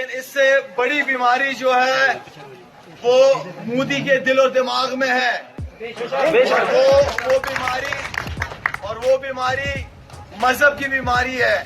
लेकिन इससे बड़ी बीमारी जो है वो मोदी के दिल और दिमाग में है। वो बीमारी मजहब की बीमारी है।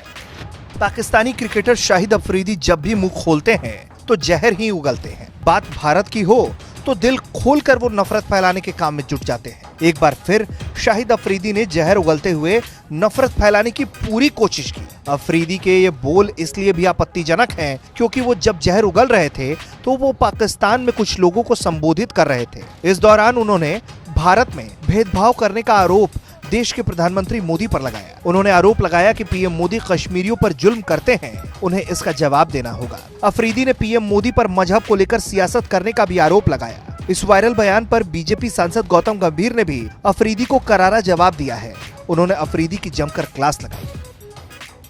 पाकिस्तानी क्रिकेटर शाहिद अफरीदी जब भी मुंह खोलते हैं तो जहर ही उगलते हैं। बात भारत की हो तो दिल खोलकर वो नफरत फैलाने के काम में जुट जाते हैं। एक बार फिर शाहिद अफरीदी ने जहर उगलते हुए नफरत फैलाने की पूरी कोशिश की। अफरीदी के ये बोल इसलिए भी आपत्तिजनक हैं क्योंकि वो जब जहर उगल रहे थे तो वो पाकिस्तान में कुछ लोगों को संबोधित कर रहे थे। इस दौरान उन्होंने भारत में भेदभाव करने का आरोप देश के प्रधानमंत्री मोदी पर लगाया। उन्होंने आरोप लगाया कि पीएम मोदी कश्मीरियों पर जुल्म करते हैं, उन्हें इसका जवाब देना होगा। अफरीदी ने पीएम मोदी पर मजहब को लेकर सियासत करने का भी आरोप लगाया। इस वायरल बयान पर बीजेपी सांसद गौतम गंभीर ने भी अफरीदी को करारा जवाब दिया है। उन्होंने अफरीदी की जमकर क्लास लगाई।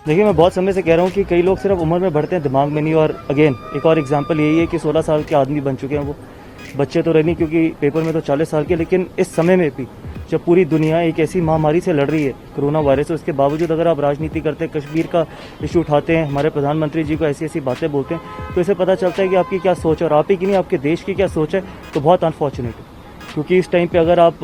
देखिए, मैं बहुत समय से कह रहा हूँ कि कई लोग सिर्फ उम्र में बढ़ते हैं, दिमाग में नहीं। और अगेन एक और एग्जाम्पल यही है कि 16 साल के आदमी बन चुके हैं। वो बच्चे तो रहे नहीं क्योंकि पेपर में तो 40 साल के, लेकिन इस समय में भी जब पूरी दुनिया एक ऐसी महामारी से लड़ रही है, कोरोना वायरस, उसके बावजूद अगर आप राजनीति करते हैं, कश्मीर का इशू उठाते हैं, हमारे प्रधानमंत्री जी को ऐसी ऐसी बातें बोलते हैं, तो इससे पता चलता है कि आपकी क्या सोच है और आप ही की नहीं, आपके देश की क्या सोच है। तो बहुत अनफॉर्चुनेट है क्योंकि इस टाइम पे अगर आप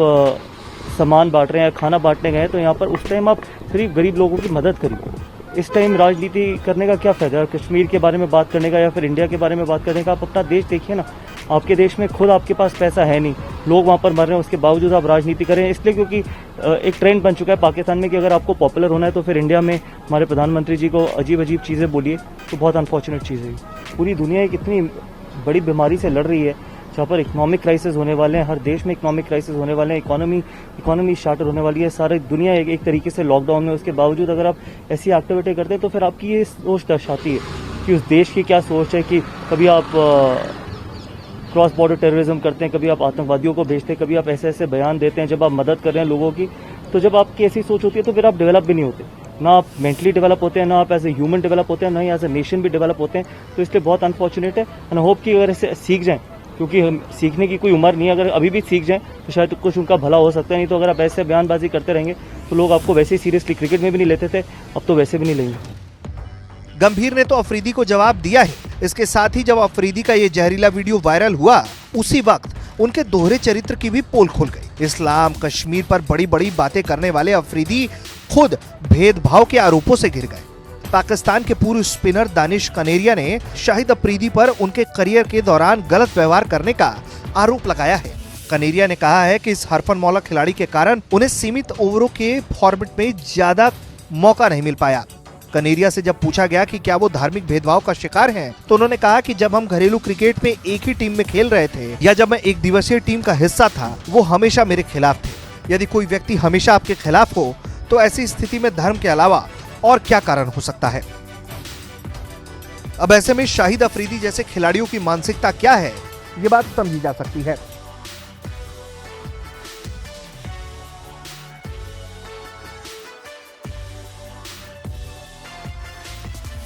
सामान बांट रहे हैं या खाना बांटने गए तो यहाँ पर उस टाइम आप सिर्फ गरीब लोगों की मदद करिए। इस टाइम राजनीति करने का क्या फायदा है? कश्मीर के बारे में बात करने का या फिर इंडिया के बारे में बात करने का? आप अपना देश देखिए ना। आपके देश में खुद आपके पास पैसा है नहीं, लोग वहाँ पर मर रहे हैं, उसके बावजूद आप राजनीति करें। इसलिए क्योंकि एक ट्रेंड बन चुका है पाकिस्तान में कि अगर आपको पॉपुलर होना है तो फिर इंडिया में हमारे प्रधानमंत्री जी को अजीब अजीब चीज़ें बोलिए, तो बहुत अनफॉर्चुनेट चीज़ है। पूरी दुनिया एक इतनी बड़ी बीमारी से लड़ रही है जहाँ पर इकोनॉमिक क्राइसिस होने वाले हैं, हर देश में इकोनॉमिक क्राइसिस होने वाले हैं, इकोनॉमी शार्टर होने वाली है, सारी दुनिया एक तरीके से लॉकडाउन में। उसके बावजूद अगर आप ऐसी एक्टिविटी करते हैं तो फिर आपकी ये सोच दर्शाती है कि उस देश की क्या सोच है। कि कभी आप क्रॉस बॉर्डर टेररिज्म करते हैं, कभी आप आतंकवादियों को भेजते हैं, कभी आप ऐसे ऐसे बयान देते हैं जब आप मदद कर रहे हैं लोगों की। तो जब आपकी ऐसी सोच होती है तो फिर आप डेवलप भी नहीं होते, ना आप मेंटली डेवलप होते हैं, ना आप एज ए ह्यूमन डेवलप होते हैं, ना ही एज ए नेशन भी डेवलप होते हैं। तो इसलिए बहुत अनफॉर्चुनेट है। एंड होप कि अगर इसे सीख जाएं, क्योंकि हम सीखने की कोई उम्र नहीं है। अगर अभी भी सीख जाएं तो शायद कुछ उनका भला हो सकता है। नहीं तो अगर आप ऐसे बयानबाजी करते रहेंगे तो लोग आपको वैसे ही सीरियसली क्रिकेट में भी नहीं लेते थे, अब तो वैसे भी नहीं लेंगे। गंभीर ने तो अफरीदी को जवाब दिया है। इसके साथ ही जब अफरीदी का ये जहरीला वीडियो वायरल हुआ, उसी वक्त उनके दोहरे चरित्र की भी पोल खुल गई। इस्लाम, कश्मीर पर बड़ी बड़ी बातें करने वाले अफरीदी खुद भेदभाव के आरोपों से घिर गए। पाकिस्तान के पूर्व स्पिनर दानिश कनेरिया ने शाहिद अफरीदी पर उनके करियर के दौरान गलत व्यवहार करने का आरोप लगाया है। कनेरिया ने कहा है कि इस हरफन मौला खिलाड़ी के कारण उन्हें सीमित ओवरों के फॉर्मेट में ज्यादा मौका नहीं मिल पाया। कनेरिया से जब पूछा गया कि क्या वो धार्मिक भेदभाव का शिकार हैं, तो उन्होंने कहा कि जब हम घरेलू क्रिकेट में एक ही टीम में खेल रहे थे या जब मैं एक दिवसीय टीम का हिस्सा था, वो हमेशा मेरे खिलाफ थे। यदि कोई व्यक्ति हमेशा आपके खिलाफ हो तो ऐसी स्थिति में धर्म के अलावा और क्या कारण हो सकता है? अब ऐसे में शाहिद अफरीदी जैसे खिलाड़ियों की मानसिकता क्या है, ये बात समझी जा सकती है।